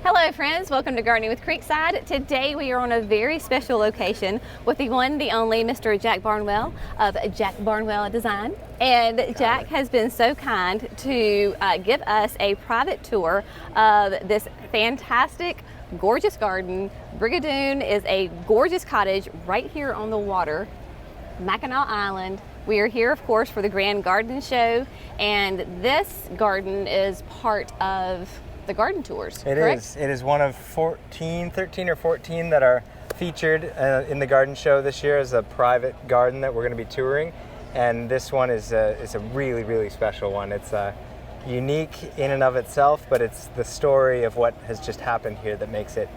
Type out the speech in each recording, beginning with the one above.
Hello friends, welcome to Gardening with Creekside. Today we are on a very special location with the one, the only Mr. Jack Barnwell of Jack Barnwell Design. And Jack has been so kind to give us a private tour of this fantastic, gorgeous garden. Brigadoon is a gorgeous cottage right here on the water, Mackinac Island. We are here, of course, for the Grand Garden Show, and this garden is part of the garden tours, correct? It is one of 13 or 14 that are featured in the garden show this year as a private garden that we're going to be touring. And this one is a really, really special one. It's unique in and of itself, but it's the story of what has just happened here that makes it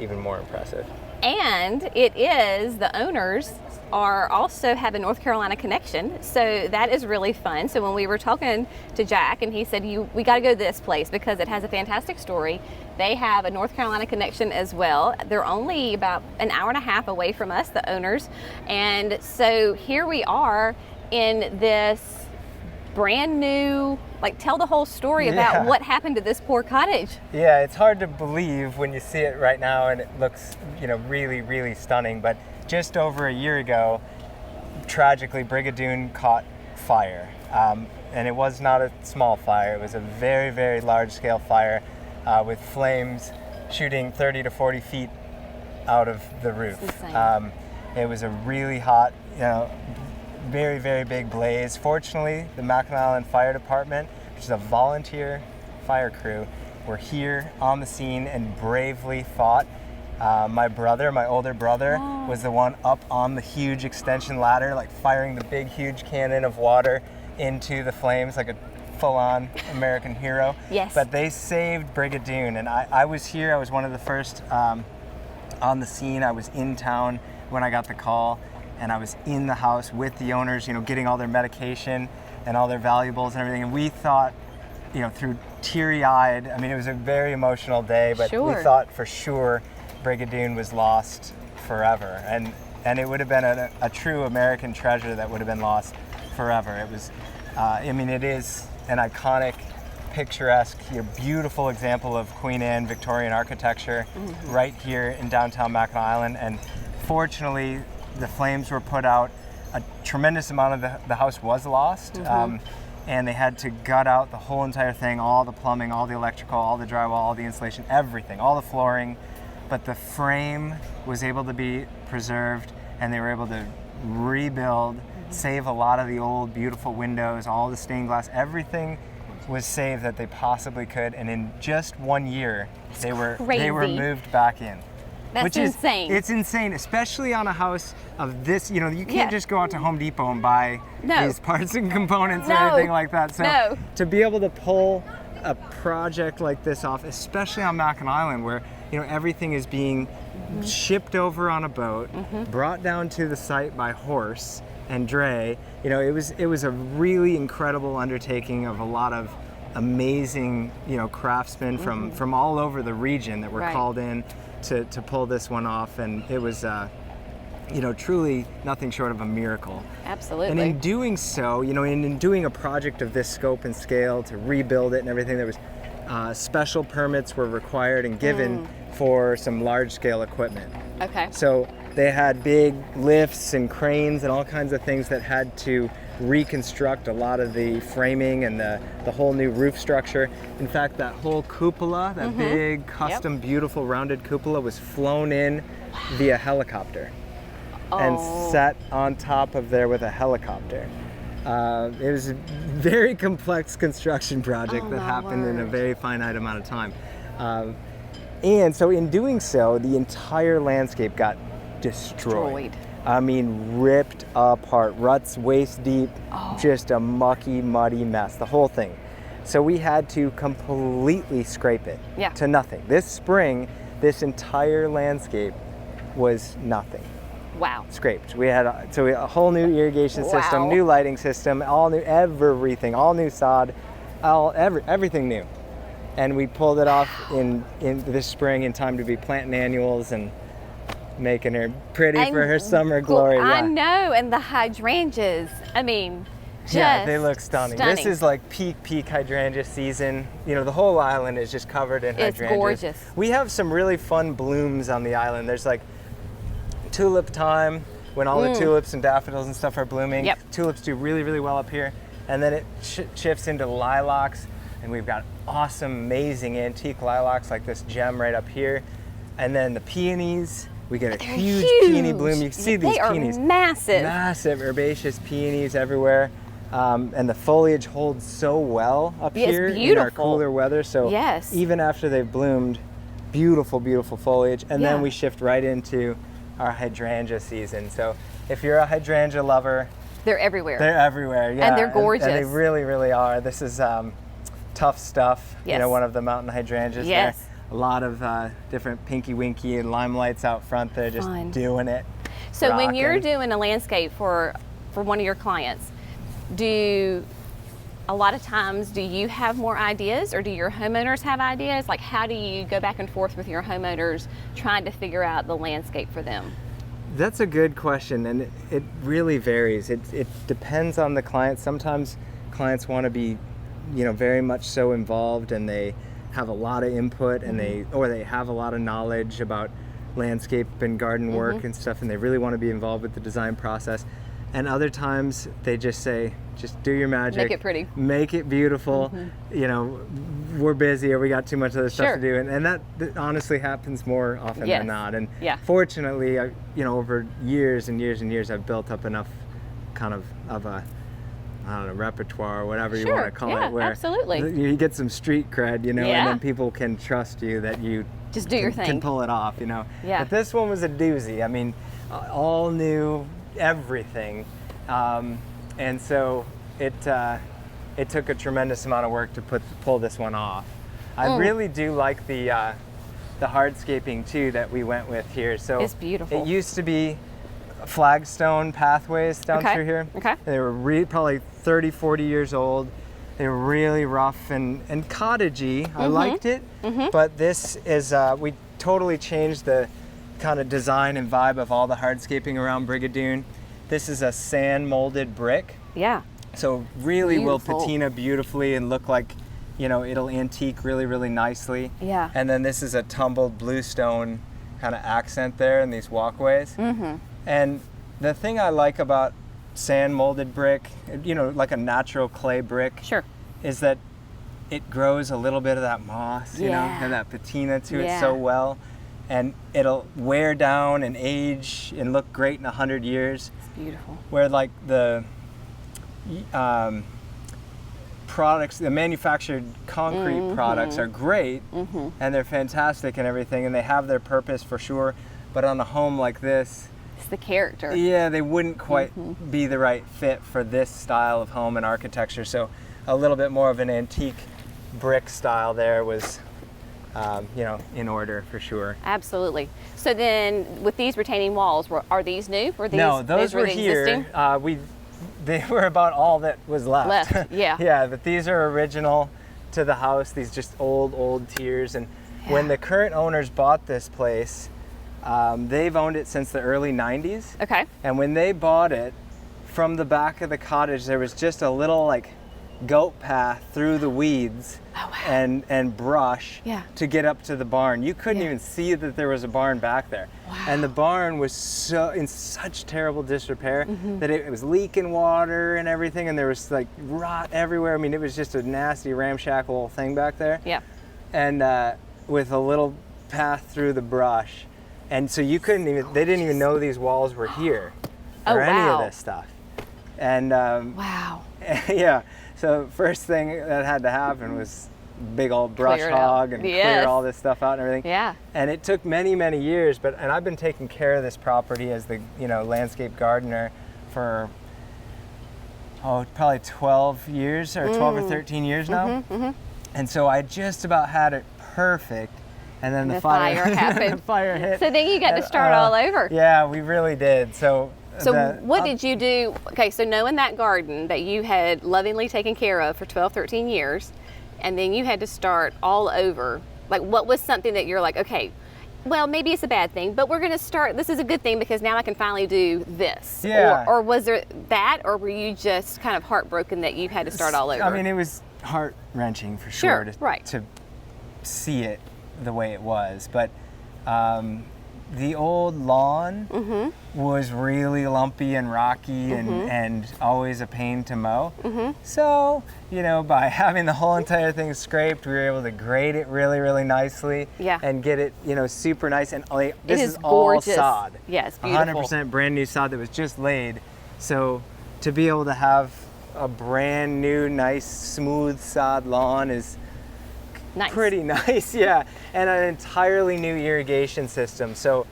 even more impressive. And the owners also have a North Carolina connection, so that is really fun. So when we were talking to Jack, and he said, we got to go to this place because it has a fantastic story. They have a North Carolina connection as well. They're only about an hour and a half away from us, the owners. And so here we are in this brand new, tell the whole story about what happened to this poor cottage. Yeah, it's hard to believe when you see it right now, and it looks, really, really stunning. But just over a year ago, tragically, Brigadoon caught fire. And it was not a small fire. It was a very, very large-scale fire with flames shooting 30 to 40 feet out of the roof. It was a really hot, very, very big blaze. Fortunately, the Mackinac Island Fire Department, which is a volunteer fire crew, were here on the scene and bravely fought. My older brother, was the one up on the huge extension ladder, firing the big, huge cannon of water into the flames like a full-on American hero. Yes. But they saved Brigadoon, and I was here. I was one of the first on the scene. I was in town when I got the call, and I was in the house with the owners, getting all their medication and all their valuables and everything. And we thought, through teary-eyed, it was a very emotional day, but we thought for sure Brigadoon was lost forever. And it would have been a true American treasure that would have been lost forever. It was, it is an iconic, picturesque, beautiful example of Queen Anne Victorian architecture right here in downtown Mackinac Island. And fortunately, the flames were put out. A tremendous amount of the house was lost, and they had to gut out the whole entire thing, all the plumbing, all the electrical, all the drywall, all the insulation, everything, all the flooring. But the frame was able to be preserved, and they were able to rebuild, save a lot of the old beautiful windows, all the stained glass, everything was saved that they possibly could. And in just 1 year, they were moved back in. That's insane. It's insane, especially on a house of this. You can't just go out to Home Depot and buy these parts and components or anything like that. So to be able to pull a project like this off, especially on Mackinac Island, where everything is being shipped over on a boat, brought down to the site by horse and dray. It was a really incredible undertaking of a lot of amazing craftsmen from all over the region that were called in to pull this one off, and it was truly nothing short of a miracle. Absolutely. And in doing so, in doing a project of this scope and scale to rebuild it and everything, there was special permits were required and given for some large-scale equipment. Okay. So they had big lifts and cranes and all kinds of things that had to reconstruct a lot of the framing and the whole new roof structure. In fact, that whole cupola, that big, custom, beautiful, rounded cupola was flown in via helicopter and set on top of there with a helicopter. It was a very complex construction project that happened in a very finite amount of time. And so in doing so, the entire landscape got destroyed. Ripped apart, ruts waist deep, just a mucky, muddy mess, the whole thing. So we had to completely scrape it to nothing. This spring, this entire landscape was nothing. Wow. Scraped. We had a whole new irrigation system, new lighting system, all new everything, all new sod, everything new. And we pulled it off in this spring in time to be planting annuals and making her pretty for her summer glory. I know, and the hydrangeas. Yeah, they look stunning. This is like peak hydrangea season. You know, the whole island is just covered in hydrangeas. It's gorgeous. We have some really fun blooms on the island. There's like tulip time, when all the tulips and daffodils and stuff are blooming. Yep. Tulips do really, really well up here. And then it shifts into lilacs, and we've got awesome, amazing antique lilacs like this gem right up here. And then the peonies. We get a huge peony bloom. You can see these peonies. They are massive. Massive herbaceous peonies everywhere. And the foliage holds so well up here in our cooler weather. So even after they've bloomed, beautiful, beautiful foliage. And then we shift right into our hydrangea season. So if you're a hydrangea lover, they're everywhere. They're everywhere, yeah. And they're gorgeous. And they really, really are. This is Tough Stuff, you know, one of the mountain hydrangeas there. A lot of different pinky winky and limelights out front. They're just doing it. So when you're doing a landscape for one of your clients, a lot of times do you have more ideas, or do your homeowners have ideas? Like, how do you go back and forth with your homeowners trying to figure out the landscape for them? That's a good question, and it really varies. It depends on the client. Sometimes clients want to be, you know, very much so involved, and they have a lot of input, and they have a lot of knowledge about landscape and garden work and stuff, and they really want to be involved with the design process. And other times they just say, just do your magic. Make it pretty. Make it beautiful. You know, we're busy, or we got too much other stuff to do. And that honestly happens more often than not. And fortunately, you know, over years and years and years, I've built up enough kind of a, I don't know, repertoire or whatever you want to call it, where you get some street cred, you know, and then people can trust you that you just do your thing, can pull it off, you know. But this one was a doozy. I mean, all new, everything, and so it took a tremendous amount of work to pull this one off. I really do like the hardscaping too that we went with here. So it's beautiful. It used to be flagstone pathways down through here. They were probably 30, 40 years old. They were really rough and cottagey. I liked it, but this is, we totally changed the kind of design and vibe of all the hardscaping around Brigadoon. This is a sand molded brick. So really will patina beautifully and look like, you know, it'll antique really, really nicely. And then this is a tumbled bluestone kind of accent there in these walkways. And the thing I like about sand molded brick, you know, like a natural clay brick, is that it grows a little bit of that moss, you know, and that patina to it so well. And it'll wear down and age and look great in 100 years. It's beautiful. Where like the products, the manufactured concrete products are great, and they're fantastic and everything, and they have their purpose for sure. But on a home like this, the character. Yeah, they wouldn't quite be the right fit for this style of home and architecture. So a little bit more of an antique brick style there was, you know, in order for sure. Absolutely. So then with these retaining walls, are these new? No, those were here. They were about all that was left. Yeah, but these are original to the house. These just old tiers. And when the current owners bought this place, they've owned it since the early 90s. And when they bought it, from the back of the cottage, there was just a little like goat path through the weeds and brush to get up to the barn. You couldn't even see that there was a barn back there. And the barn was in such terrible disrepair that it was leaking water and everything, and there was like rot everywhere. I mean, it was just a nasty ramshackle thing back there. And with a little path through the brush. And so you couldn't even, they didn't even know these walls were here or any of this stuff. And yeah, so first thing that had to happen was big old brush hog and clear all this stuff out and everything. And it took many, many years, and I've been taking care of this property as the, you know, landscape gardener for probably 12 years or 12 or 13 years now. And so I just about had it perfect. And then the fire happened. The fire hit. So then you got to start all over. Yeah, we really did. So what did you do? Okay, so knowing that garden that you had lovingly taken care of for 12, 13 years, and then you had to start all over. Like, what was something that you're like, okay, well, maybe it's a bad thing, but we're going to start. This is a good thing because now I can finally do this. Yeah. Or was there that, or were you just kind of heartbroken that you had to start all over? I mean, it was heart-wrenching for sure, right. to see it the way it was. But the old lawn was really lumpy and rocky and always a pain to mow. So, you know, by having the whole entire thing scraped, we were able to grade it really, really nicely and get it, you know, super nice. And this is all gorgeous. sod. Yeah, it's beautiful. 100% brand new sod that was just laid. So to be able to have a brand new, nice, smooth sod lawn is pretty nice, yeah. And an entirely new irrigation system. So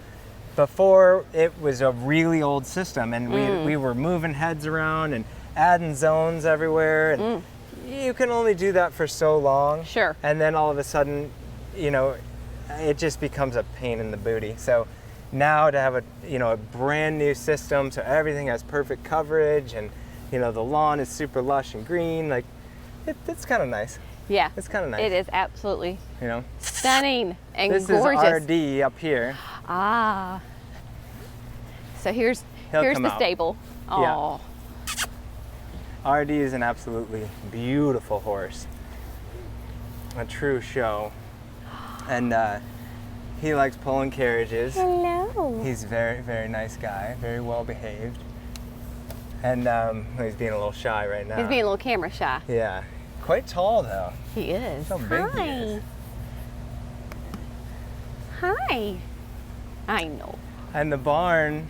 before, it was a really old system, and we were moving heads around and adding zones everywhere, and you can only do that for so long. Sure. And then all of a sudden, you know, it just becomes a pain in the booty. So now to have a brand new system, so everything has perfect coverage, and you know, the lawn is super lush and green, like it's kind of nice. Yeah, it's kind of nice. It is absolutely, you know, stunning and this gorgeous. This is RD up here. Ah, so here's the stable. Oh, yeah. RD is an absolutely beautiful horse, a true show, and he likes pulling carriages. Hello. He's a very, very nice guy, very well behaved, and he's being a little shy right now. He's being a little camera shy. Yeah. Quite tall though. He is. How big he is. Hi. I know. And the barn,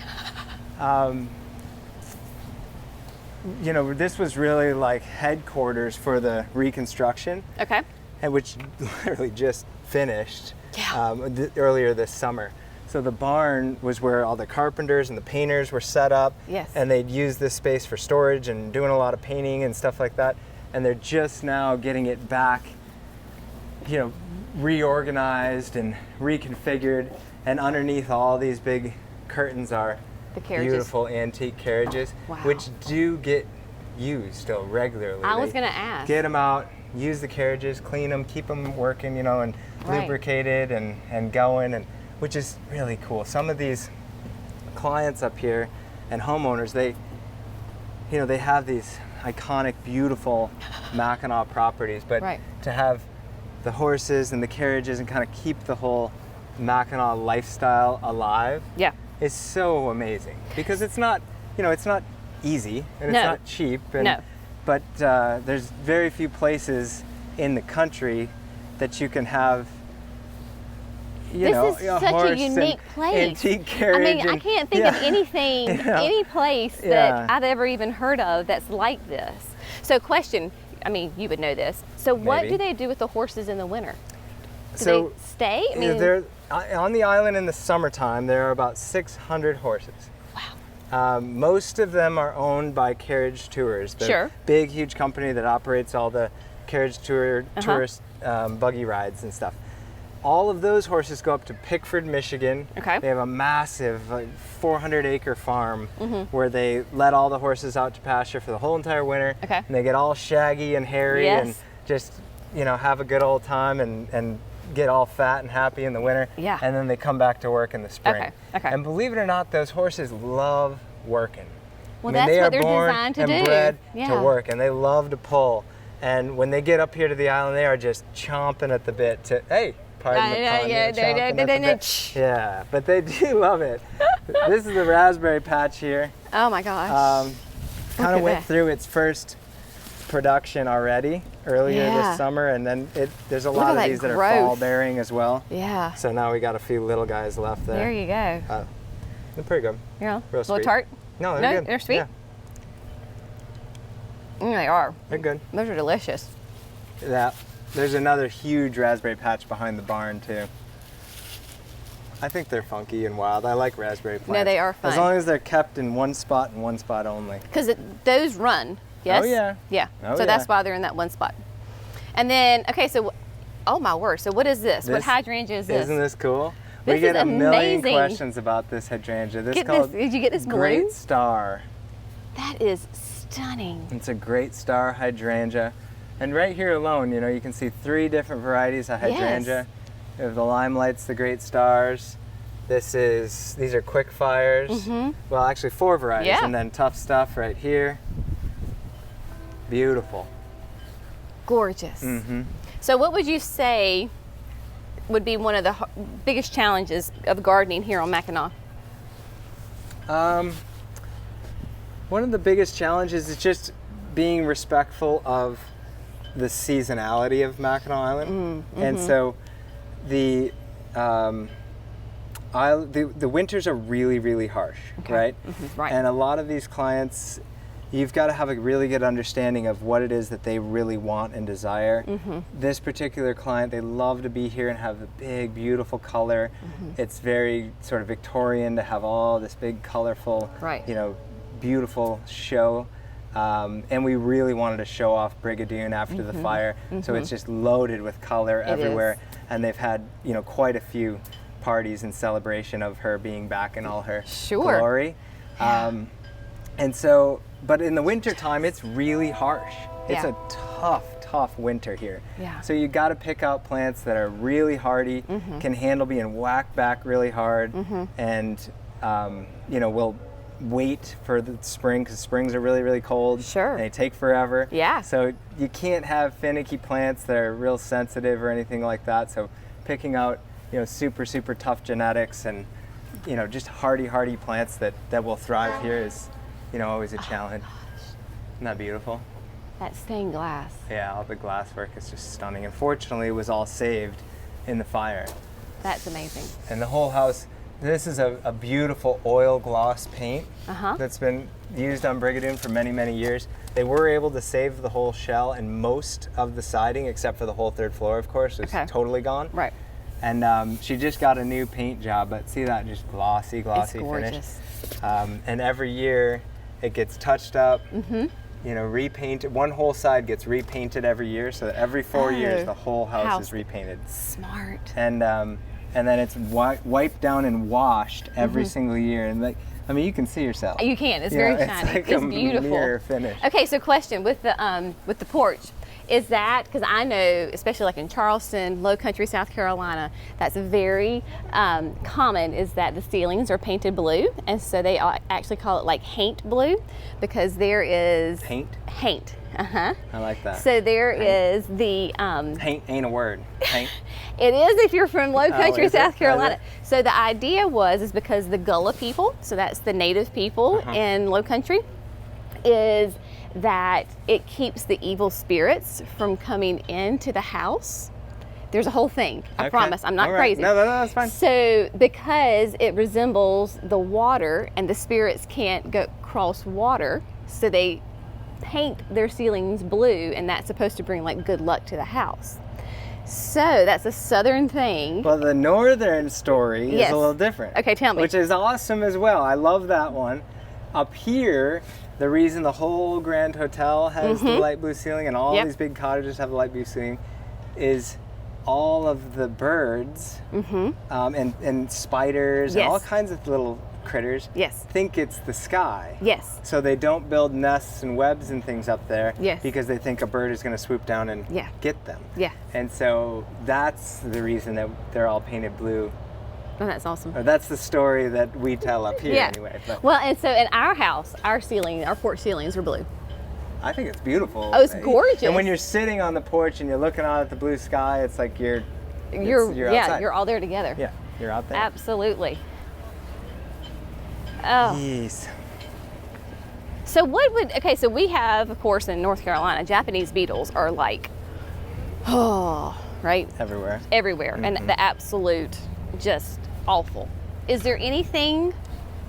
you know, this was really like headquarters for the reconstruction. Okay. And which literally just finished earlier this summer. So the barn was where all the carpenters and the painters were set up. Yes. And they'd use this space for storage and doing a lot of painting and stuff like that. And they're just now getting it back, you know, reorganized and reconfigured. And underneath all these big curtains are the carriages. Beautiful antique carriages, which do get used still regularly. I was going to ask. Get them out, use the carriages, clean them, keep them working, you know, and lubricated and going, and which is really cool. Some of these clients up here and homeowners, they have these iconic, beautiful Mackinac properties, but to have the horses and the carriages and kind of keep the whole Mackinac lifestyle alive is so amazing, because it's not, you know, it's not easy and it's not cheap, and, but there's very few places in the country that you can have, you know, this is such a unique place. Antique carriage. I mean, I can't think of anything, any place that I've ever even heard of that's like this. So question, I mean, you would know this. So what do they do with the horses in the winter? Do they stay? I mean, they're on the island in the summertime. There are about 600 horses. Wow. Most of them are owned by Carriage Tours, the big, huge company that operates all the Carriage tourist buggy rides and stuff. All of those horses go up to Pickford, Michigan. Okay. They have a massive 400-acre farm where they let all the horses out to pasture for the whole entire winter. Okay. And they get all shaggy and hairy and just, you know, have a good old time and get all fat and happy in the winter. Yeah. And then they come back to work in the spring. Okay. Okay. And believe it or not, those horses love working. Well, I mean, that's what they're born designed to and do. bred to work, and they love to pull. And when they get up here to the island, they are just chomping at the bit to, pardon the pun, yeah, but they do love it. This is the raspberry patch here. Oh my gosh. Kind of went through its first production already earlier this summer, and then there's a lot of these that are fall bearing as well. Yeah. So now we got a few little guys left there. There you go. They're pretty good. Yeah. Real little sweet. tart? No, they're good. They're sweet? Yeah. They are. They're good. Those are delicious. Yeah. There's another huge raspberry patch behind the barn too. I think they're funky and wild. I like raspberry plants. No, they are fun. As long as they're kept in one spot and one spot only. Because those run, yes? Oh yeah. Yeah. Oh, so that's why they're in that one spot. And then, okay, so, oh my word. So what is this? What hydrangea is this? Isn't this cool? This we get is a million amazing. questions about this hydrangea. Did you get this Great blue? Star. That is stunning. It's a Great Star hydrangea. And right here alone, you know, you can see 3 different varieties of hydrangea. We have the Limelights, the Great Stars. These are quick fires. Well, actually 4 varieties, Yeah. and then Tough Stuff right here. Beautiful. Gorgeous. So what would you say would be one of the biggest challenges of gardening here on Mackinac? One of the biggest challenges is just being respectful of the seasonality of Mackinac Island. And so the winters are really, really harsh, right? Right. And a lot of these clients, you've got to have a really good understanding of what it is that they really want and desire. This particular client, they love to be here and have the big, beautiful color. It's very sort of Victorian to have all this big, colorful, Right. you know, beautiful show. And we really wanted to show off Brigadoon after the fire. So it's just loaded with color everywhere. And they've had, you know, quite a few parties in celebration of her being back in all her glory. And so, but in the winter time, it's really harsh. It's a tough winter here. So you got to pick out plants that are really hardy, can handle being whacked back really hard, and you know, will wait for the spring, because springs are really, really cold. And they take forever. So you can't have finicky plants that are real sensitive or anything like that. So picking out, you know, super tough genetics and, you know, just hardy plants that will thrive here is, you know, always a challenge. Isn't that beautiful? That stained glass. Yeah, all the glass work is just stunning. Unfortunately, it was all saved in the fire. That's amazing. And the whole house, this is a beautiful oil gloss paint that's been used on Brigadoon for many, many years. They were able to save the whole shell and most of the siding, except for the whole 3rd floor, of course, is totally gone. Right. And she just got a new paint job, but see that just glossy It's finish. gorgeous. And every year it gets touched up, you know, repainted. One whole side gets repainted every year, so that every 4 years the whole house is repainted. Smart. And then it's wiped down and washed every single year. And like, I mean, you can see yourself. You can. It's You very know, shiny. It's like It's a beautiful. mirror finish. Okay, so question with the porch. Is that, because I know, especially like in Charleston, Low Country, South Carolina, that's very common, is that the ceilings are painted blue, and so they actually call it like haint blue, because there is Paint? Haint. I like that. So there is the Haint ain't a word. Haint. It is if you're from Low Country, is it? South Is Carolina. it? So the idea is because the Gullah people, so that's the native people in Low Country, is that it keeps the evil spirits from coming into the house. There's a whole thing. I promise. I'm not crazy. No, that's fine. So because it resembles the water and the spirits can't go cross water, so they paint their ceilings blue, and that's supposed to bring like good luck to the house. So that's a southern thing. Well, the northern story is a little different. Okay, tell me. Which is awesome as well. I love that one. Up here, the reason the whole Grand Hotel has the light blue ceiling and all these big cottages have the light blue ceiling is all of the birds and spiders and all kinds of little critters think it's the sky. So they don't build nests and webs and things up there because they think a bird is going to swoop down and get them. And so that's the reason that they're all painted blue. Oh, that's awesome. Or that's the story that we tell up here anyway. But well, and so in our house, our porch ceilings are blue. I think it's beautiful. Oh, it's gorgeous. And when you're sitting on the porch and you're looking out at the blue sky, it's like you're outside. You're all there together. Yeah, you're out there. Absolutely. Oh. Yes. So so we have, of course, in North Carolina, Japanese beetles are like, right? Everywhere. And the absolute just awful. Is there anything,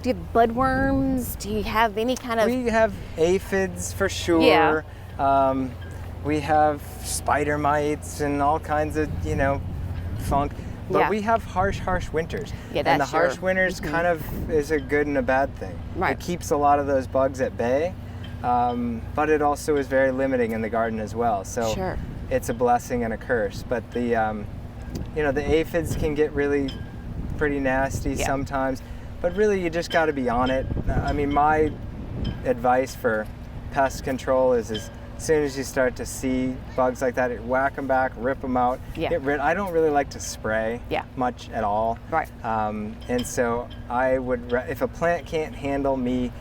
do you have budworms? Do you have any kind of? We have aphids for sure. We have spider mites and all kinds of, funk. But we have harsh winters. And the harsh winters kind of is a good and a bad thing. It keeps a lot of those bugs at bay, but it also is very limiting in the garden as well. So it's a blessing and a curse. But the the aphids can get really pretty nasty sometimes, but really you just got to be on it. I mean, my advice for pest control is as soon as you start to see bugs like that, whack them back, rip them out. Yeah. Get rid. I don't really like to spray Yeah. much at all. Right. And so I would, if a plant can't handle me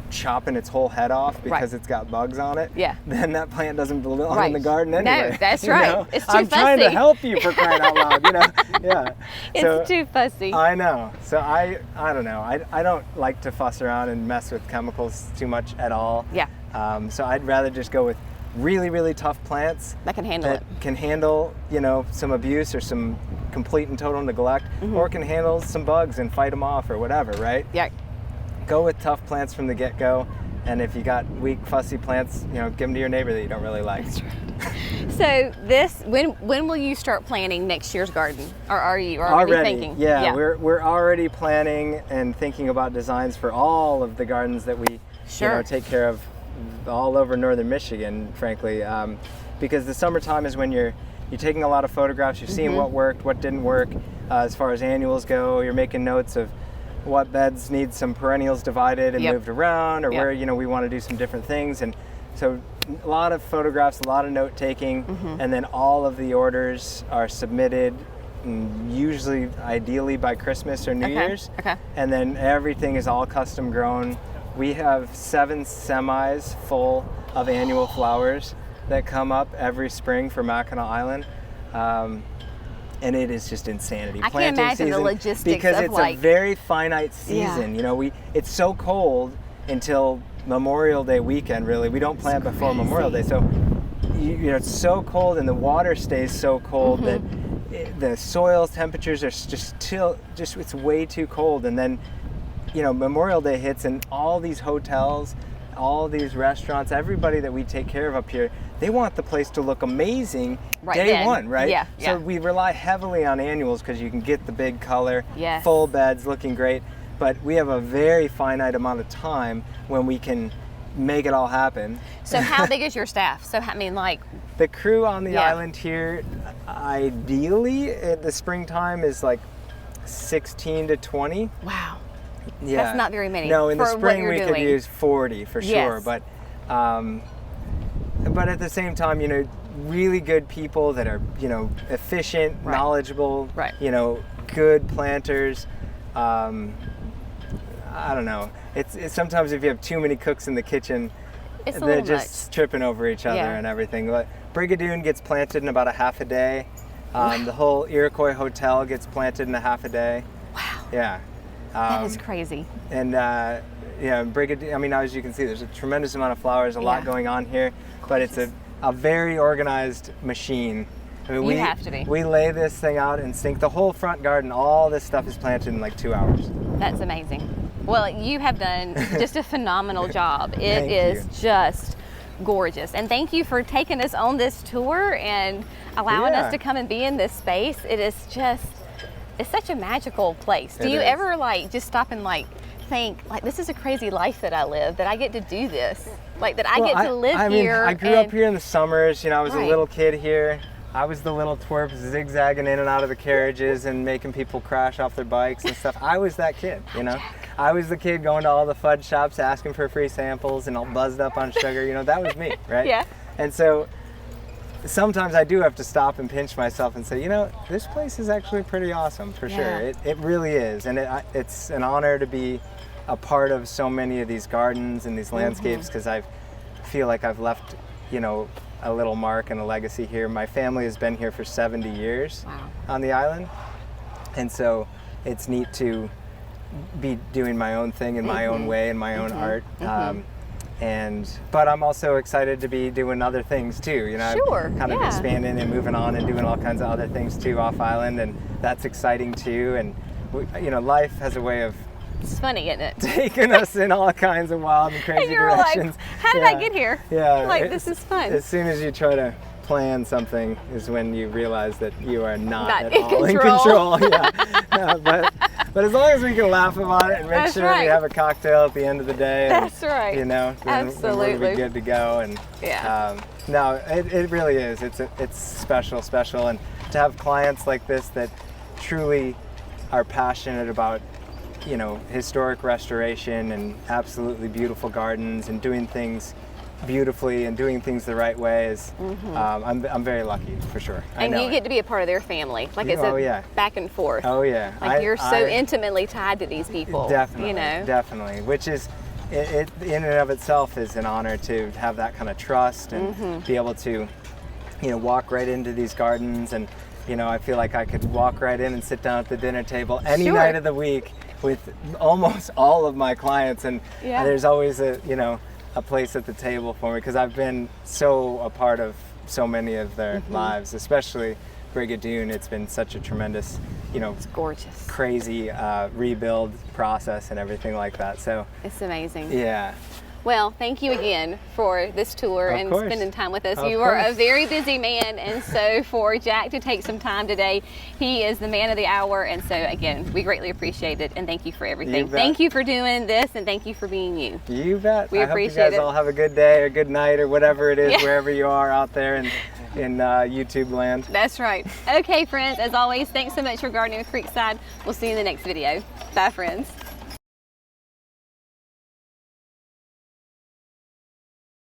chopping its whole head off because it's got bugs on it, Yeah. then that plant doesn't belong in the garden anyway. No, that's you right. know? It's too I'm fussy. trying to help you, for crying out loud, you know? Yeah. It's too fussy. I know. So I don't know. I don't like to fuss around and mess with chemicals too much at all. Yeah. So I'd rather just go with really, really tough plants That can handle that can handle, you know, some abuse or some complete and total neglect, or can handle some bugs and fight them off or whatever, right? Yeah. Go with tough plants from the get-go, and if you got weak, fussy plants, you know, give them to your neighbor that you don't really like. That's right. So when will you start planning next year's garden, or are you already thinking? Yeah, we're already planning and thinking about designs for all of the gardens that we take care of all over northern Michigan, frankly, because the summertime is when you're taking a lot of photographs, you're seeing what worked, what didn't work, as far as annuals go. You're making notes of what beds need some perennials divided and moved around, or where we want to do some different things. And so a lot of photographs, a lot of note taking, and then all of the orders are submitted usually ideally by Christmas or New Year's. Okay. And then everything is all custom grown. We have 7 semis full of annual flowers that come up every spring for Mackinac Island. And it is just insanity. I can't imagine the logistics because of it's a very finite season. You know, it's so cold until Memorial Day weekend. Really, we don't plant before Memorial Day, so you know it's so cold and the water stays so cold that the soil temperatures are just it's way too cold. And then Memorial Day hits and all these hotels, all these restaurants, everybody that we take care of up here, they want the place to look amazing day one, right? Yeah. So we rely heavily on annuals because you can get the big color, Yes. full beds looking great. But we have a very finite amount of time when we can make it all happen. So how big is your staff? So I mean, like the crew on the island here, ideally at the springtime is like 16 to 20. Wow. Yeah. That's not very many. No, in the for what spring you're we doing. could use 40 for sure. Yes. But at the same time, really good people that are, efficient, knowledgeable, good planters. I don't know. It's sometimes if you have too many cooks in the kitchen, they're just tripping over each other and everything. But Brigadoon gets planted in about a half a day. The whole Iroquois Hotel gets planted in a half a day. Wow. Yeah. That is crazy. And Brigadoon, I mean, as you can see, there's a tremendous amount of flowers, a lot going on here, but it's a very organized machine. I mean, You have to be. We lay this thing out and sink the whole front garden. All this stuff is planted in like 2 hours. That's amazing. Well, you have done just a phenomenal job. It Thank is you. just gorgeous. And thank you for taking us on this tour and allowing us to come and be in this space. It is just, it's such a magical place. Do you ever just stop and think this is a crazy life that I live, that I get to do this, that I get to live here? I grew up here in the summers. I was a little kid here. I was the little twerp zigzagging in and out of the carriages and making people crash off their bikes and stuff. I was that kid, I was the kid going to all the fudge shops asking for free samples and all buzzed up on sugar. That was me, right? Yeah. And so sometimes I do have to stop and pinch myself and say, this place is actually pretty awesome for sure. It really is. And it's an honor to be a part of so many of these gardens and these landscapes because I feel like I've left, a little mark and a legacy here. My family has been here for 70 years on the island. And so it's neat to be doing my own thing in my own way and my own art. But I'm also excited to be doing other things too. Sure, kind of expanding and moving on and doing all kinds of other things too off island, and that's exciting too. And life has a way of It's funny, isn't it? taking us in all kinds of wild and crazy And you're directions. like, how did I get here? Yeah. This is fun. As soon as you try to plan something is when you realize that you are not at in all control. in control. But as long as we can laugh about it and make sure we have a cocktail at the end of the day, That's right. then Absolutely. we'll be good to go. And no, it really is. It's special, and to have clients like this that truly are passionate about historic restoration and absolutely beautiful gardens and doing things beautifully and doing things the right way is, I'm very lucky for sure. And you get to be a part of their family. Like it's back and forth. Oh yeah. Like you're so intimately tied to these people. Definitely, you know? Definitely. Which is, it in and of itself is an honor to have that kind of trust and be able to, walk right into these gardens, and I feel like I could walk right in and sit down at the dinner table any night of the week with almost all of my clients, and there's always a place at the table for me, because I've been so a part of so many of their lives, especially Brigadoon. It's been such a tremendous, it's gorgeous, crazy rebuild process and everything like that. So it's amazing. Yeah. Well, thank you again for this tour and spending time with us. You are a very busy man, and so for Jack to take some time today, he is the man of the hour, and so again, we greatly appreciate it, and thank you for everything. Thank you for doing this, and thank you for being you. You bet. We appreciate it. I hope you guys all have a good day or good night or whatever it is, wherever you are out there in YouTube land. That's right. Okay, friends, as always, thanks so much for gardening with Creekside. We'll see you in the next video. Bye, friends.